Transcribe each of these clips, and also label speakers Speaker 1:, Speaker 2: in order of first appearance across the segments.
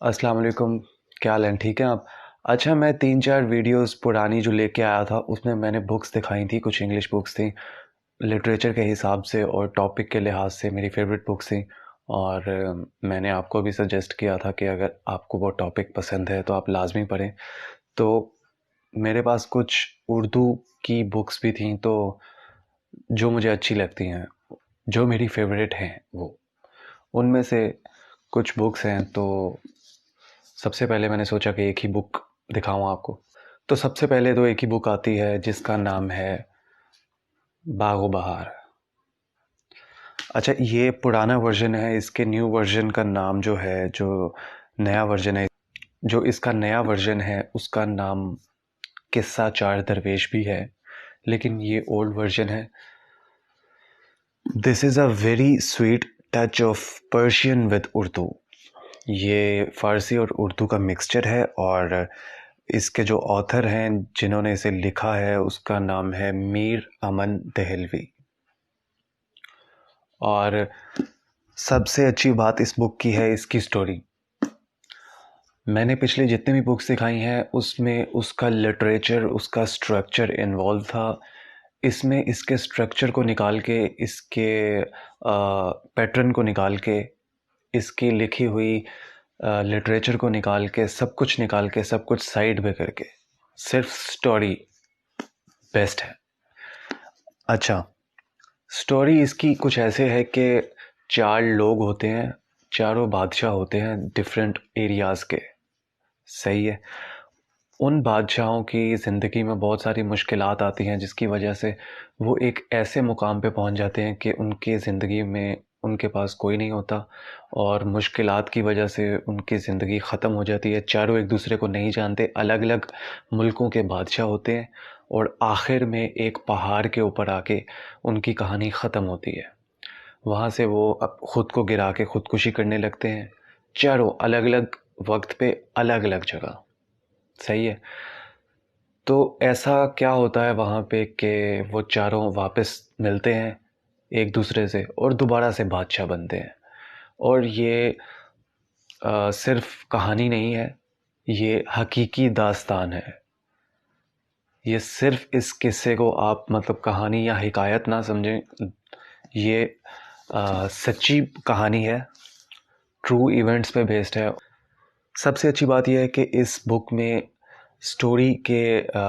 Speaker 1: अस्सलाम वालेकुम। क्या हाल है, ठीक हैं आप? अच्छा, मैं 3-4 वीडियोस पुरानी जो लेके आया था उसमें मैंने बुक्स दिखाई थी, कुछ इंग्लिश बुक्स थी, लिटरेचर के हिसाब से और टॉपिक के लिहाज से मेरी फेवरेट बुक्स थी। और मैंने आपको भी सजेस्ट किया था कि अगर आपको वो टॉपिक पसंद है तो आप लाजमी पढ़ें। तो मेरे पास कुछ उर्दू की बुक्स भी थी, तो जो मुझे अच्छी लगती हैं, जो मेरी फेवरेट हैं, वो उनमें से कुछ बुक्स हैं। तो सबसे पहले मैंने सोचा कि एक ही बुक दिखाऊं आपको। तो सबसे पहले तो एक ही बुक आती है जिसका नाम है बागो बहार। अच्छा, ये पुराना वर्जन है, इसके न्यू वर्जन का नाम जो है, जो नया वर्जन है, जो इसका नया वर्जन है उसका नाम किस्सा चार दरवेश भी है, लेकिन ये ओल्ड वर्जन है। This is a very sweet touch of Persian with Urdu. ये फ़ारसी और उर्दू का मिक्सचर है, और इसके जो ऑथर हैं जिन्होंने इसे लिखा है उसका नाम है मीर अमन दहलवी। और सबसे अच्छी बात इस बुक की है इसकी स्टोरी। मैंने पिछले जितने भी बुक्स दिखाई हैं उसमें उसका लिटरेचर, उसका स्ट्रक्चर इन्वॉल्व था। इसमें इसके स्ट्रक्चर को निकाल के, इसके पैटर्न को निकाल के, इसकी लिखी हुई लिटरेचर को निकाल के, सब कुछ निकाल के, सब कुछ साइड में करके सिर्फ स्टोरी बेस्ट है। अच्छा, स्टोरी इसकी कुछ ऐसे है कि चार लोग होते हैं, चारों बादशाह होते हैं डिफरेंट एरियाज़ के। सही है। उन बादशाहों की ज़िंदगी में बहुत सारी मुश्किलात आती हैं जिसकी वजह से वो एक ऐसे मुकाम पे पहुंच जाते हैं कि उनकी ज़िंदगी में उनके पास कोई नहीं होता, और मुश्किलात की वजह से उनकी ज़िंदगी ख़त्म हो जाती है। चारों एक दूसरे को नहीं जानते, अलग अलग मुल्कों के बादशाह होते हैं, और आखिर में एक पहाड़ के ऊपर आके उनकी कहानी ख़त्म होती है। वहाँ से वो अब ख़ुद को गिरा के ख़ुदकुशी करने लगते हैं, चारों अलग अलग वक्त पे, अलग अलग जगह। सही है। तो ऐसा क्या होता है वहाँ पे कि वो चारों वापस मिलते हैं एक दूसरे से और दोबारा से बादशाह बनते हैं। और ये सिर्फ कहानी नहीं है, ये हकीकी दास्तान है। ये सिर्फ इस किस्से को आप मतलब कहानी या हिकायत ना समझें, ये सच्ची कहानी है, ट्रू इवेंट्स पे बेस्ड है। सबसे अच्छी बात यह है कि इस बुक में स्टोरी के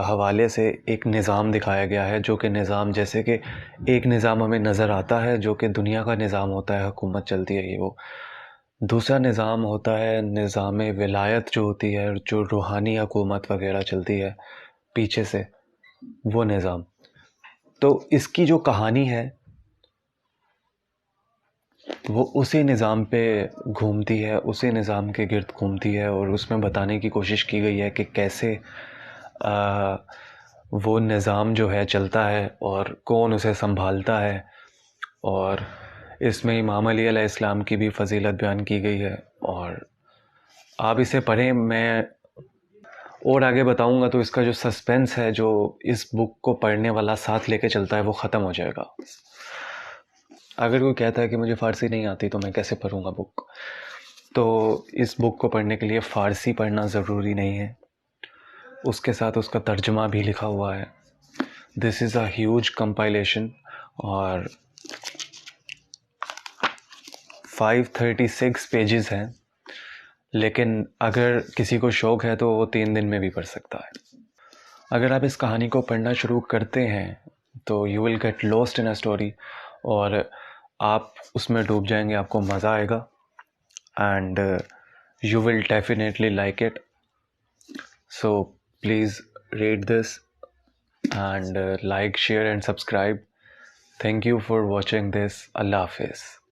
Speaker 1: हवाले से एक निज़ाम दिखाया गया है, जो कि निज़ाम जैसे कि एक निज़ाम हमें नज़र आता है जो कि दुनिया का निज़ाम होता है, हुकूमत चलती है ये वो। दूसरा निज़ाम होता है निज़ाम विलायत जो होती है, जो रूहानी हुकूमत वगैरह चलती है पीछे से, वो निज़ाम। तो इसकी जो कहानी है वो उसी निज़ाम पे घूमती है, उसी निज़ाम के गिर्द घूमती है, और उसमें बताने की कोशिश की गई है कि कैसे वो निज़ाम जो है चलता है और कौन उसे संभालता है। और इसमें इमाम अली अलैहिस्सलाम की भी फ़जीलत बयान की गई है। और आप इसे पढ़ें। मैं और आगे बताऊंगा तो इसका जो सस्पेंस है, जो इस बुक को पढ़ने वाला साथ लेके चलता है, वो ख़त्म हो जाएगा। अगर कोई कहता है कि मुझे फ़ारसी नहीं आती तो मैं कैसे पढ़ूंगा बुक, तो इस बुक को पढ़ने के लिए फ़ारसी पढ़ना ज़रूरी नहीं है, उसके साथ उसका तर्जुमा भी लिखा हुआ है। This is a huge compilation, और 536 पेजेस हैं, लेकिन अगर किसी को शौक़ है तो वो 3 दिन में भी पढ़ सकता है। अगर आप इस कहानी को पढ़ना शुरू करते हैं तो you will get lost in a story, और आप उसमें डूब जाएंगे, आपको मज़ा आएगा, and you will definitely like it. So please read this, and like, share and subscribe. Thank you for watching this. Allah Hafiz.